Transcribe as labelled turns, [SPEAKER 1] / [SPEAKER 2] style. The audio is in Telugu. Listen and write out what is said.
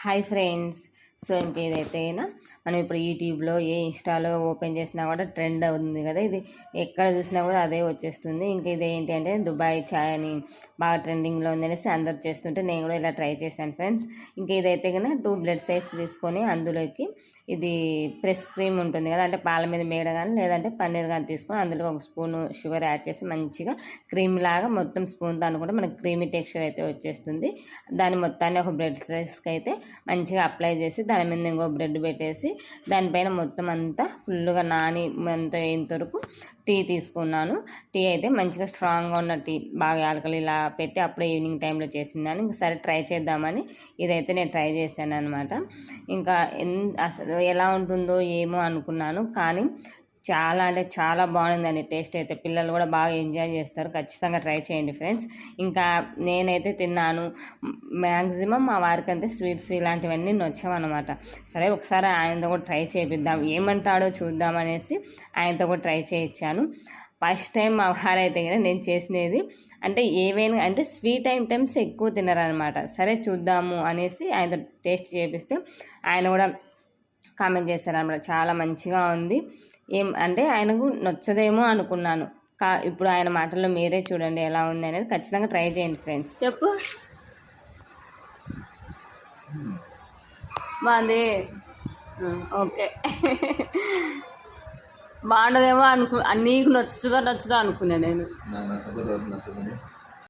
[SPEAKER 1] Hi friends. సో ఇంకేదైతే మనం ఇప్పుడు యూట్యూబ్లో ఇన్స్టాలో ఓపెన్ చేసినా కూడా ట్రెండ్ అవుతుంది కదా, ఇది ఎక్కడ చూసినా కూడా అదే వచ్చేస్తుంది. ఇంక ఇది ఏంటి అంటే దుబాయ్ ఛాయ్ అని బాగా ట్రెండింగ్లో ఉందనేసి అందరు చేస్తుంటే నేను కూడా ఇలా ట్రై చేశాను ఫ్రెండ్స్. ఇంక ఇదైతే కన్నా 2 బ్లడ్ సైజ్ తీసుకొని అందులోకి ఇది ప్రెస్ క్రీమ్ ఉంటుంది కదా, అంటే పాల మీద మేడ కానీ లేదంటే పన్నీర్ కానీ తీసుకొని అందులో 1 స్పూన్ షుగర్ యాడ్ చేసి మంచిగా క్రీమ్ లాగా మొత్తం స్పూన్తో అనుకుంటే మనకి క్రీమీ టెక్స్చర్ అయితే వచ్చేస్తుంది. దాని మొత్తాన్ని ఒక బ్రెడ్ సైజ్కి అయితే మంచిగా అప్లై చేసి దాని మీద ఇంకో బ్రెడ్ పెట్టేసి దానిపైన మొత్తం అంతా ఫుల్గా నాని అంత ఇంతవరకు టీ తీసుకున్నాను. టీ అయితే మంచిగా స్ట్రాంగ్గా ఉన్న టీ, బాగా యాలకలు ఇలా పెట్టి అప్పుడే ఈవినింగ్ టైంలో చేసిందాను. ఇంక సరే ట్రై చేద్దామని ఇదైతే నేను ట్రై చేశాను అనమాట. ఇంకా అసలు ఎలా ఉంటుందో ఏమో అనుకున్నాను, కానీ చాలా అంటే చాలా బాగుందండి టేస్ట్ అయితే. పిల్లలు కూడా బాగా ఎంజాయ్ చేస్తారు. ఖచ్చితంగా ట్రై చేయండి ఫ్రెండ్స్. ఇంకా నేనైతే తిన్నాను. మ్యాక్సిమం మా వారికి అంతే స్వీట్స్ ఇలాంటివన్నీ నచ్చామన్నమాట. సరే ఒకసారి ఆయనతో కూడా ట్రై చేపిద్దాం, ఏమంటాడో చూద్దాం అనేసి ఆయనతో కూడా ట్రై చేయించాను. ఫస్ట్ టైం మా వారైతే కదా నేను చేసినది అంటే ఏవైనా అంటే స్వీట్ ఐటమ్స్ ఎక్కువ తినరనమాట. సరే చూద్దాము అనేసి ఆయనతో టేస్ట్ చేపిస్తే ఆయన కూడా కామెంట్ చేశారనమాట, చాలా మంచిగా ఉంది. ఏం అంటే ఆయనకు నచ్చదేమో అనుకున్నాను. ఇప్పుడు ఆయన మాటల్లో మీరే చూడండి ఎలా ఉంది అనేది. ఖచ్చితంగా ట్రై చేయండి ఫ్రెండ్స్. చెప్పు. బాగుంది. ఓకే. బాగుండదేమో నీకు నచ్చుతుందో అనుకున్నాను నేను.